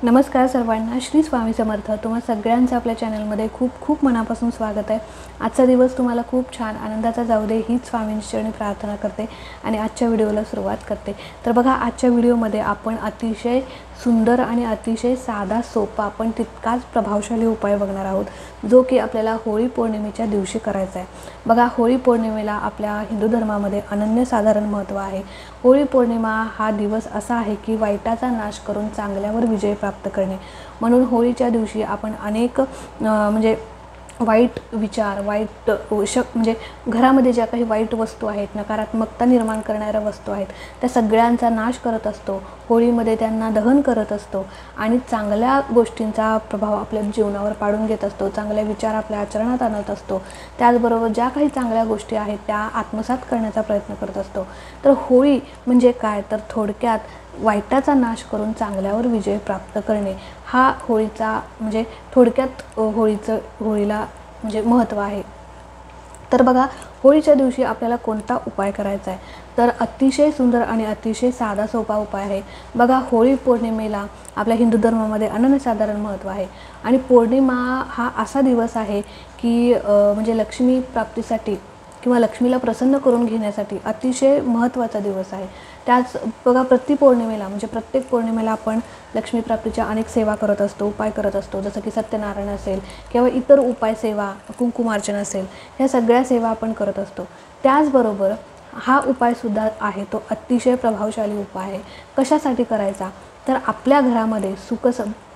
नमस्कार सर्वांना, श्री स्वामी समर्थ. तुम्हा सगळ्यांचं आपल्या चॅनलमध्ये खूप खूप मनापासून स्वागत आहे. आजचा दिवस तुम्हाला खूप छान आनंदाचा जाऊ दे हीच स्वामींची चरणी प्रार्थना करते आणि आजच्या व्हिडिओला सुरुवात करते. तर बघा, आजच्या व्हिडिओमध्ये आपण अतिशय सुंदर आणि अतिशय साधा सोपा पण तितकाच प्रभावशाली उपाय बघणार आहोत, जो की आपल्याला होळी पौर्णिमेच्या दिवशी करायचा आहे. बघा, होळी पौर्णिमेला आपल्या हिंदू धर्मामध्ये अनन्यसाधारण महत्त्व आहे. होळी पौर्णिमा हा दिवस असा आहे की वाईटाचा नाश करून चांगल्यावर विजय प्राप्त करणे. म्हणून होळीच्या दिवशी आपण अनेक म्हणजे वाईट विचार, वाईट म्हणजे घरामध्ये ज्या काही वाईट वस्तू आहेत, नकारात्मकता निर्माण करणाऱ्या वस्तू आहेत, त्या सगळ्यांचा नाश करत असतो. होळीमध्ये त्यांना दहन करत असतो आणि चांगल्या गोष्टींचा प्रभाव आपल्या जीवनावर पाडून घेत असतो. चांगले विचार आपल्या आचरणात आणत असतो. त्याचबरोबर ज्या काही चांगल्या गोष्टी आहेत त्या आत्मसात करण्याचा प्रयत्न करत असतो. तर होळी म्हणजे काय, तर थोडक्यात वाईटाचा नाश करून चांगल्यावर विजय प्राप्त करणे हा होळीचा म्हणजे थोडक्यात होळीला म्हणजे महत्त्व आहे. तर बघा, होळीच्या दिवशी आपल्याला कोणता उपाय करायचा आहे, तर अतिशय सुंदर आणि अतिशय साधा सोपा उपाय आहे. बघा, होळी पौर्णिमेला आपल्या हिंदू धर्मामध्ये अनन्यसाधारण महत्त्व आहे आणि पौर्णिमा हा असा दिवस आहे की म्हणजे लक्ष्मी प्राप्तीसाठी किंवा लक्ष्मीला प्रसन्न करून घेण्यासाठी अतिशय महत्त्वाचा दिवस आहे. त्याच बघा, प्रत्येक पौर्णिमेला आपण लक्ष्मी प्राप्तीच्या अनेक सेवा करत असतो, उपाय करत असतो. जसं की सत्यनारायण असेल किंवा इतर उपाय सेवा, कुंकुमार्चन असेल, ह्या सगळ्या सेवा आपण करत असतो. त्याचबरोबर हा उपायसुद्धा आहे तो अतिशय प्रभावशाली उपाय आहे. कशासाठी करायचा, तर आपल्या घरामध्ये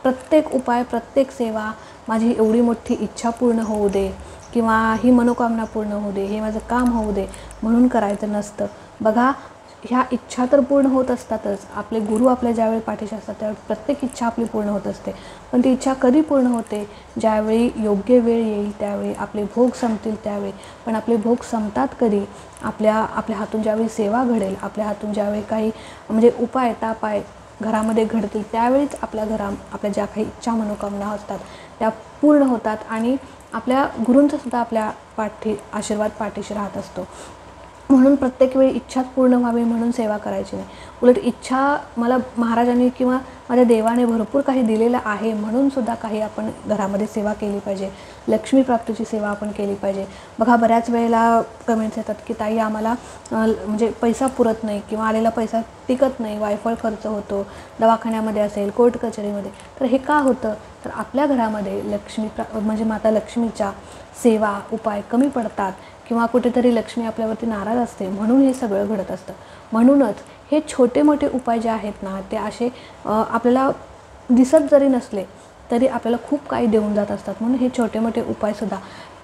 प्रत्येक उपाय, प्रत्येक सेवा, माझी एवढी मोठी इच्छा पूर्ण होऊ दे किंवा ही मनोकामना पूर्ण होऊ दे, हे माझं काम होऊ दे म्हणून करायचं नसतं. बघा, ह्या इच्छा तर पूर्ण होत असतातच. आपले गुरु आपल्या ज्यावेळी पाठीशी असतात त्यावेळी प्रत्येक इच्छा आपली पूर्ण होत असते. पण ती इच्छा कधी पूर्ण होते, ज्यावेळी योग्य वेळ येईल त्यावेळी, आपले भोग संपतील त्यावेळी. पण आपले भोग संपतात कधी, आपल्या हातून ज्यावेळी सेवा घडेल, आपल्या हातून ज्यावेळी काही म्हणजे उपाय तापाय घरामध्ये घडतील, त्यावेळीच आपल्या ज्या काही इच्छा मनोकामना असतात त्या पूर्ण होतात आणि आपल्या गुरूंचा सुद्धा आपल्या आशीर्वाद पाठीशी राहत असतो. म्हणून प्रत्येक वेळी इच्छाच पूर्ण व्हावी म्हणून सेवा करायची नाही. उलट इच्छा मला महाराजांनी किंवा माझ्या देवाने भरपूर काही दिलेलं आहे म्हणून सुद्धा काही आपण घरामध्ये सेवा केली पाहिजे. लक्ष्मी प्राप्तीची सेवा आपण केली पाहिजे. बघा, बऱ्याच वेळेला कमेंट्स येतात की ताई, आम्हाला म्हणजे पैसा पुरत नाही किंवा आलेला पैसा टिकत नाही, वायफळ खर्च होतो, दवाखान्यामध्ये असेल, कोर्ट कचेरीमध्ये. तर हे का होतं, तर आपल्या घरामध्ये म्हणजे माता लक्ष्मीच्या सेवा उपाय कमी पडतात किंवा कुठेतरी लक्ष्मी आपल्यावरती नाराज असते, म्हणून हे सगळं घडत असतं. म्हणूनच हे छोटे मोठे उपाय जे आहेत ना, ते असे आपल्याला दिसत जरी नसले तरी आपल्याला खूप काही देऊन जात असतात. म्हणून हे छोटे मोठे उपायसुद्धा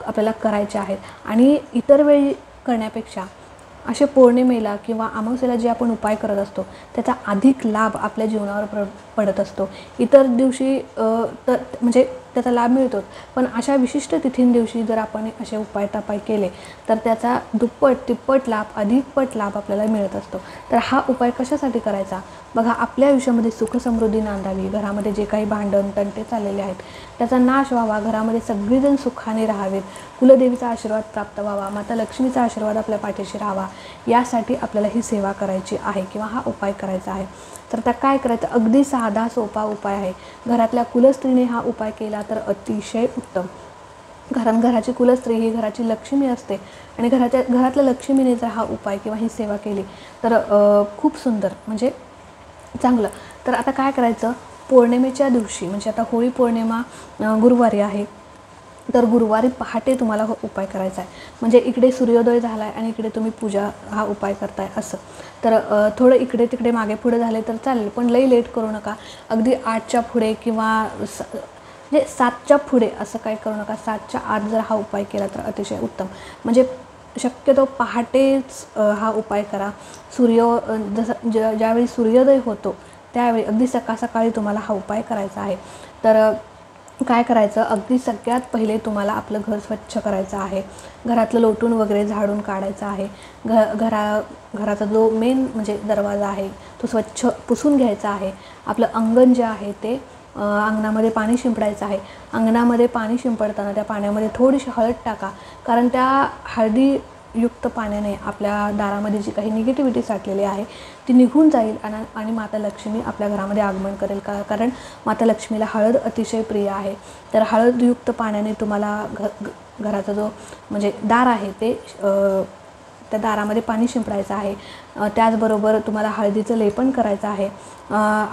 आपल्याला करायचे आहेत आणि इतर वेळी करण्यापेक्षा असे पौर्णिमेला किंवा अमावस्येला जे आपण उपाय करत असतो त्याचा अधिक लाभ आपल्या जीवनावर पडत असतो. इतर दिवशी तर म्हणजे त्याचा लाभ मिळतोच, पण अशा विशिष्ट तिथींदिवशी जर आपण असे उपाय तापाय केले तर त्याचा दुप्पट तिप्पट लाभ, अधिकपट लाभ आपल्याला मिळत असतो. तर हा उपाय कशासाठी करायचा, बघा, आपल्या आयुष्यामध्ये सुख समृद्धी नांदावी, घरामध्ये जे काही भांडण तंटे चाललेले आहेत त्याचा नाश व्हावा, घरामध्ये सगळेजण सुखाने राहावेत, कुलदेवीचा आशीर्वाद प्राप्त व्हावा, माता लक्ष्मीचा आशीर्वाद आपल्या पाठीशी राहावा, यासाठी आपल्याला ही सेवा करायची आहे किंवा हा उपाय करायचा आहे. तर त्या काय करायचं, अगदी साधा सोपा उपाय आहे. घरातल्या कुलस्त्रीने हा उपाय केला तर अतिशय उत्तम. कारण घराची कुलस्त्री ही घराची लक्ष्मी असते आणि घरातल्या लक्ष्मीने जर हा उपाय किंवा ही सेवा केली तर खूप सुंदर म्हणजे चांगलं. तर आता काय करायचं, पौर्णिमेच्या दिवशी म्हणजे आता होळी पौर्णिमा गुरुवारी आहे, तर गुरुवारी पहाटे तुम्हाला हा उपाय करायचा आहे. म्हणजे इकडे सूर्योदय झाला आहे आणि इकडे तुम्ही हा उपाय करताय असं. तर थोडं इकडे तिकडे मागे पुढे झाले तर चालेल, पण लई लेट करू नका. अगदी 8च्या पुढे किंवा म्हणजे 7च्या पुढे असं काही करू नका. 7च्या आत जर हा उपाय केला तर अतिशय उत्तम. म्हणजे शक्यतो पहाटेच हा उपाय करा. ज्यावेळी सूर्योदय होतो त्यावेळी अगदी सकाळी तुम्हाला हा उपाय करायचा आहे. तर काय करायचं, अगदी सगळ्यात पहिले तुम्हाला आपलं घर स्वच्छ करायचं आहे. घरातलं लोटून वगैरे झाडून काढायचं आहे. घराचा जो मेन म्हणजे दरवाजा आहे तो स्वच्छ पुसून घ्यायचा आहे. आपलं अंगण जे आहे ते अंगणामध्ये पाणी शिंपडायचं आहे. अंगणामध्ये पाणी शिंपडताना त्या पाण्यामध्ये थोडीशी हळद टाका, कारण त्या युक्त पाण्याने आपल्या दारामध्ये जी काही निगेटिव्हिटी साठलेली आहे ती निघून जाईल आणि माता लक्ष्मी आपल्या घरामध्ये आगमन करेल. कारण माता लक्ष्मीला हळद अतिशय प्रिय आहे. तर हळदयुक्त पाण्याने तुम्हाला घराचा जो म्हणजे दार आहे ते त्या दारामध्ये पाणी शिंपडायचं आहे. त्याचबरोबर तुम्हाला हळदीचं लेपन करायचं आहे.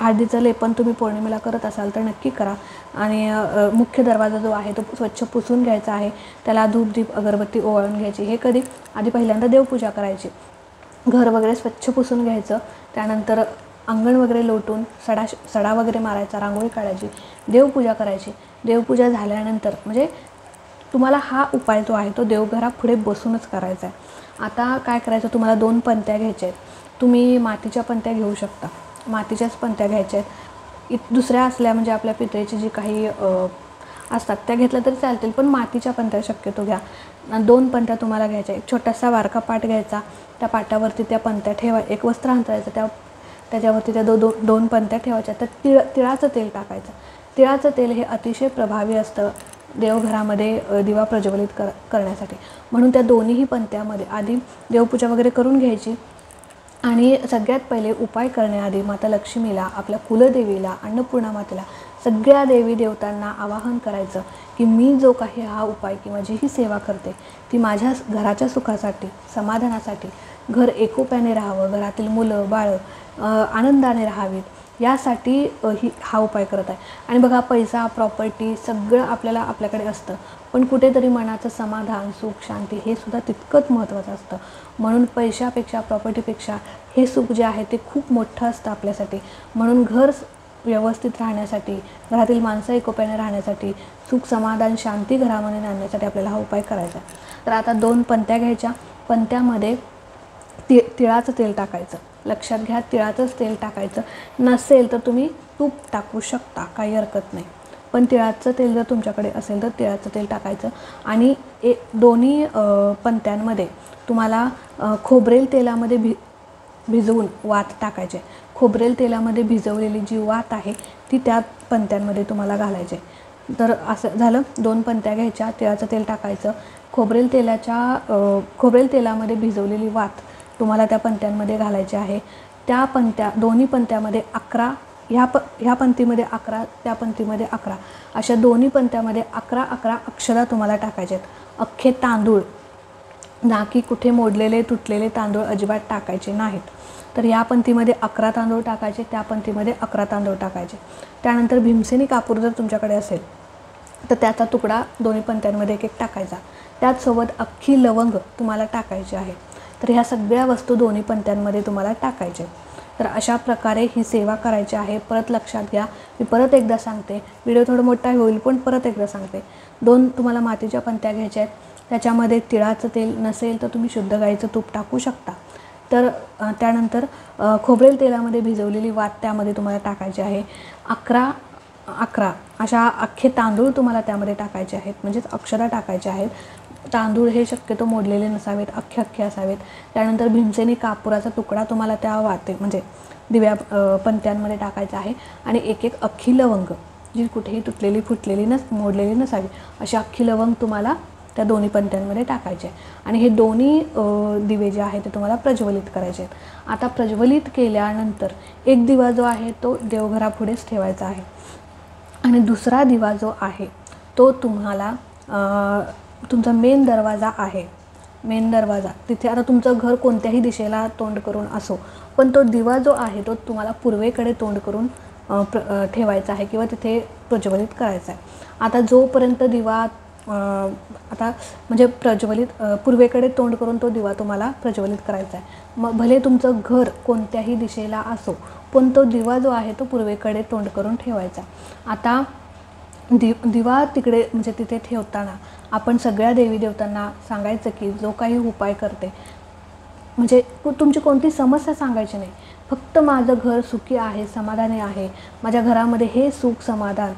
हळदीचं लेपन तुम्ही पौर्णिमेला करत असाल तर नक्की करा. आणि मुख्य दरवाजा जो आहे तो स्वच्छ पुसून घ्यायचा आहे. त्याला धूप दीप अगरबत्ती ओवाळून घ्यायची. हे कधी आधी पहिल्यांदा देवपूजा करायची. घर वगैरे स्वच्छ पुसून घ्यायचं. त्यानंतर अंगण वगैरे लोटून सडा वगैरे मारायचा, रांगोळी काढायची, देवपूजा करायची. देवपूजा झाल्यानंतर म्हणजे तुम्हाला हा उपाय जो आहे तो देवघरापुढे बसूनच करायचा आहे. आता काय करायचं, तुम्हाला 2 पंत्या घ्यायच्या आहेत. तुम्ही मातीच्या पंत्या घेऊ शकता, मातीच्याच पंत्या घ्यायच्या आहेत. दुसऱ्या असल्या म्हणजे आपल्या पितळेची जी काही असतात त्या घेतल्या तरी चालतील, पण मातीच्या पंत्या शक्यतो घ्या. 2 पंत्या तुम्हाला घ्यायच्या. एक छोटासा वारका पाट घ्यायचा. त्या पाटावरती त्या पंत्या एक वस्त्र अंतरायचं, त्याच्यावरती त्या 2 पंत्या ठेवायच्या. तर तिळाचं तेल टाकायचं. तिळाचं तेल हे अतिशय प्रभावी असतं देवघरामध्ये दिवा प्रज्वलित करण्यासाठी. म्हणून त्या दोन्हीही पंत्यामध्ये आधी देवपूजा वगैरे करून घ्यायची. आणि सगळ्यात पहिले उपाय करण्याआधी माता लक्ष्मीला, आपल्या कुलदेवीला, अन्नपूर्णा मातेला, सगळ्या देवी देवतांना आवाहन करायचं की मी जो काही हा उपाय किंवा जी ही सेवा करते ती माझ्या घराच्या सुखासाठी, समाधानासाठी, घर एकोप्याने राहावं, घरातील मुलं बाळं आनंदाने राहावीत यासाठी हा उपाय करत आहे. आणि बघा, पैसा, प्रॉपर्टी सगळं आपल्याकडे असतं, पण कुठेतरी मनाचं समाधान, सुख, शांती हे सुद्धा तितकंच महत्त्वाचं असतं. म्हणून पैशापेक्षा, प्रॉपर्टीपेक्षा हे सुख जे आहे ते खूप मोठं असतं आपल्यासाठी. म्हणून घर व्यवस्थित राहण्यासाठी, घरातील माणसं एकोप्याने राहण्यासाठी, सुख, समाधान, शांती घरामध्ये आणण्यासाठी आपल्याला हा उपाय करायचा आहे. तर आता 2 पंत्या घ्यायच्या. पंत्यामध्ये तिळाचं तेल टाकायचं. लक्षात घ्या, तिळाचंच तेल टाकायचं. नसेल तर तुम्ही तूप टाकू शकता, काही हरकत नाही. पण तिळाचं तेल जर तुमच्याकडे असेल तर तिळाचं तेल टाकायचं. आणि दोन्ही पंत्यांमध्ये तुम्हाला खोबरेल तेलामध्ये भिजवून वात टाकायचे. खोबरेल तेलामध्ये भिजवलेली जी वात आहे ती त्या पंत्यांमध्ये तुम्हाला घालायचे. तर असं झालं. 2 पंत्या घ्यायच्या, तिळाचं तेल टाकायचं. खोबरेल तेलामध्ये भिजवलेली वात तुम्हाला त्या पंत्यांमध्ये घालायची आहे. त्या पंत्या, दोन्ही पंत्यामध्ये 11, ह्या पंक्तीमध्ये 11, त्या पंक्तीमध्ये 11, अशा दोन्ही पंत्यामध्ये 11 अक्षरा तुम्हाला टाकायचे आहेत. अख्खे तांदूळ, ना की कुठे मोडलेले तुटलेले तांदूळ अजिबात टाकायचे नाहीत. तर या पंक्तीमध्ये 11 तांदूळ टाकायचे, त्या पंक्तीमध्ये 11 तांदूळ टाकायचे. त्यानंतर भीमसेनी कापूर जर तुमच्याकडे असेल तर त्याचा तुकडा दोन्ही पंत्यांमध्ये 1 टाकायचा. त्याचसोबत अख्खी लवंग तुम्हाला टाकायची आहे. तर ह्या सगळ्या वस्तू दोन्ही पंत्यांमध्ये तुम्हाला टाकायचे. तर अशा प्रकारे ही सेवा करायची आहे. परत लक्षात घ्या, मी परत एकदा सांगते, व्हिडिओ थोडं मोठा होईल पण परत एकदा सांगते. 2 तुम्हाला मातीच्या पंत्या घ्यायच्या आहेत. त्याच्यामध्ये तिळाचं तेल नसेल तर तुम्ही शुद्ध गाईचं तूप टाकू शकता. तर त्यानंतर खोबरेल तेलामध्ये भिजवलेली वात त्यामध्ये तुम्हाला टाकायची आहे. 11 अशा अख्खे तांदूळ तुम्हाला त्यामध्ये टाकायचे आहेत, म्हणजेच अक्षरा टाकायचे आहेत. तांदूळ हे शक्यतो मोडलेले नसावेत, अख्खे असावेत. त्यानंतर भीमसेनी कापुराचा तुकडा तुम्हाला त्या म्हणजे दिव्या पंत्यांमध्ये टाकायचा आहे. आणि 1 अख्खी लवंग, जी कुठेही तुटलेली, फुटलेली मोडलेली नसावी, अशी अख्खी लवंग तुम्हाला त्या दोन्ही पंत्यांमध्ये टाकायचे. आणि हे दोन्ही दिवे जे आहेत ते तुम्हाला प्रज्वलित करायचे आहेत. आता प्रज्वलित केल्यानंतर एक दिवा जो आहे तो देवघरापुढेच ठेवायचा आहे. आणि दुसरा दिवा जो आहे तो तुम्हाला तुमचा मेन दरवाजा आहे, मेन दरवाजा तिथे, आता तुमचं घर कोणत्याही दिशेला तोंड करून असो, पण तो दिवा जो आहे तो तुम्हाला पूर्वेकडे तोंड करून ठेवायचा आहे किंवा तिथे प्रज्वलित करायचा आहे. आता जोपर्यंत दिवा आता म्हणजे पूर्वेकडे तोंड करून तो दिवा तुम्हाला प्रज्वलित करायचा आहे. मग भले तुमचं घर कोणत्याही दिशेला असो, पण तो दिवा जो आहे तो पूर्वेकडे तोंड करून ठेवायचा. आता दिवा तिकडे म्हणजे तिथे ठेवताना आपण सगळ्या देवी देवतांना सांगायचं की जो काही उपाय करते म्हणजे तुमची कोणती समस्या सांगायची नाही, फक्त माझं घर सुखी आहे, समाधानी आहे, माझ्या घरामध्ये हे सुख समाधान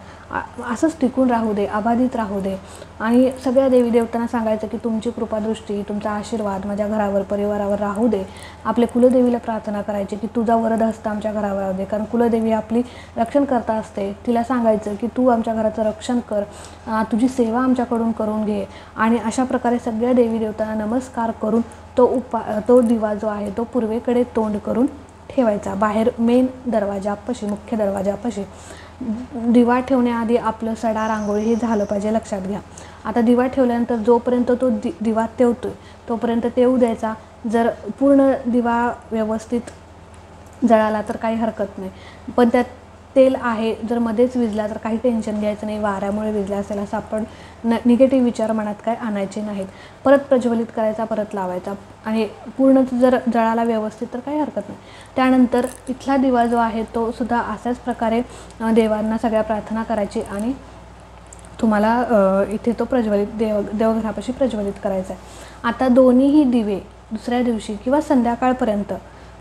असंच टिकून राहू दे, अबाधित राहू दे. आणि सगळ्या देवी देवतांना सांगायचं की तुमची कृपादृष्टी, तुमचा आशीर्वाद माझ्या घरावर, परिवारावर राहू दे. आपले कुलदेवीला प्रार्थना करायची की तुझा वरदहस्त आमच्या घरावर राहू दे, कारण कुलदेवी आपली रक्षणकर्ता असते. तिला सांगायचं की तू आमच्या घराचं रक्षण कर, तुझी सेवा आमच्याकडून करून घे. आणि अशा प्रकारे सगळ्या देवी देवतांना नमस्कार करून तो दिवा जो आहे तो पूर्वेकडे तोंड करून ठेवायचा, बाहेर मेन दरवाजापाशी, मुख्य दरवाजापाशी. दिवा ठेवण्याआधी आपलं सडा रांगोळी हे झालं पाहिजे, लक्षात घ्या. आता दिवा ठेवल्यानंतर जोपर्यंत तो दिवा तेवतोय तोपर्यंत तेवू द्यायचा. जर पूर्ण दिवा व्यवस्थित जळाला तर काही हरकत नाही, पण त्यात तेल आहे जर मध्येच विजला तर काही टेन्शन घ्यायचं नाही. वाऱ्यामुळे विजला असेल असं आपण निगेटिव्ह विचार मनात काय आणायचे नाहीत. परत प्रज्वलित करायचा, परत लावायचा, आणि पूर्ण जर जळाला व्यवस्थित तर काही हरकत नाही. त्यानंतर इथला दिवा जो आहे तो सुद्धा अशाच प्रकारे देवांना सगळ्या प्रार्थना करायची आणि तुम्हाला इथे तो देवघरापाशी प्रज्वलित करायचा आहे. आता दोन्हीही दिवे दुसऱ्या दिवशी किंवा संध्याकाळपर्यंत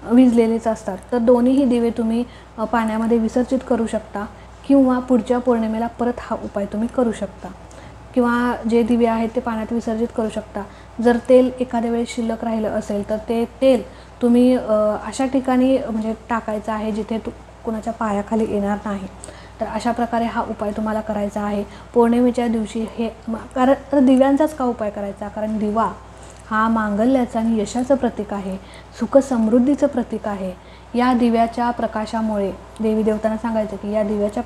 विजलेलेच असतात, तर दोन्हीही दिवे तुम्ही पाण्यामध्ये विसर्जित करू शकता किंवा पुढच्या पौर्णिमेला परत हा उपाय तुम्ही करू शकता. किंवा जे दिवे आहेत ते पाण्यात विसर्जित करू शकता. जर तेल एखाद्या वेळेस शिल्लक राहिलं असेल तर ते तेल तुम्ही अशा ठिकाणी म्हणजे टाकायचं आहे जिथे कुणाच्या पायाखाली येणार नाही. तर अशा प्रकारे हा उपाय तुम्हाला करायचा आहे पौर्णिमेच्या दिवशी. कारण दिव्यांचाच का उपाय करायचा, कारण दिवा हा मांगल्याचं आणि यशाचं प्रतीक आहे, सुख समृद्धीचं प्रतीक आहे. या दिव्याच्या प्रकाशामुळे देवी देवतांना सांगायचं की या दिव्याच्या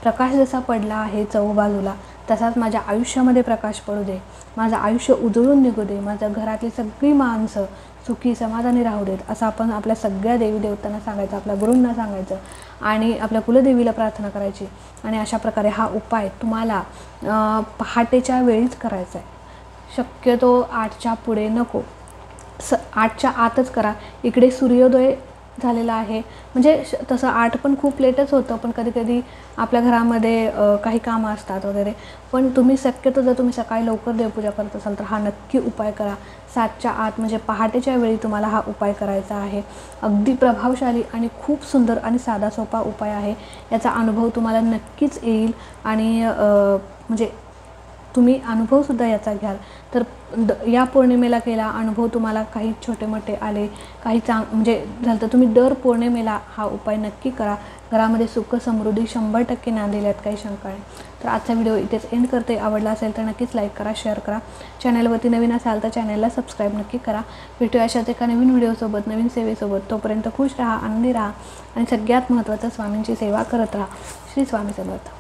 प्रकाश जसा पडला आहे चहूबाजूला, तसाच माझ्या आयुष्यामध्ये प्रकाश पडू दे, माझं आयुष्य उजळून निघू दे, माझ्या घरातली सगळी माणसं सुखी समाधानी राहू देत, असं आपण आपल्या सगळ्या देवी देवतांना सांगायचं, आपल्या गुरूंना सांगायचं आणि आपल्या कुलदेवीला प्रार्थना करायची. आणि अशा प्रकारे हा उपाय तुम्हाला पहाटेच्या वेळीच करायचा आहे. शक्यतो 8च्या पुढे नको, 8च्या आतच करा. इकडे सूर्योदय झालेला आहे, म्हणजे तसं 8 पण खूप लेटच होतं, पण कधी कधी आपल्या घरामध्ये काही कामं असतात वगैरे. पण तुम्ही शक्यतो जर तुम्ही सकाळी लवकर देवपूजा करत असाल तर हा नक्की उपाय करा. 7च्या आत म्हणजे पहाटेच्या वेळी तुम्हाला हा उपाय करायचा आहे. अगदी प्रभावशाली आणि खूप सुंदर आणि साधा सोपा उपाय आहे. याचा अनुभव तुम्हाला नक्कीच येईल आणि म्हणजे तुम्ही अनुभवसुद्धा याचा घ्याल. तर या पौर्णिमेला केला अनुभव तुम्हाला काही छोटे मोठे आले, काही म्हणजे झालं तर तुम्ही दर पौर्णिमेला हा उपाय नक्की करा. घरामध्ये सुख समृद्धी 100% नांदेल, यात काही शंका नाही. तर आजचा व्हिडिओ इथेच एंड करते. आवडला असेल तर नक्कीच लाईक करा, शेअर करा. चॅनलवरती नवीन असाल तर चॅनलला सबस्क्राईब नक्की करा. भेटूया अशाच एका नवीन व्हिडिओसोबत, नवीन सेवेसोबत. तोपर्यंत खुश राहा, आनंदी राहा आणि सगळ्यात महत्त्वाचं स्वामींची सेवा करत राहा. श्री स्वामी समर्थ.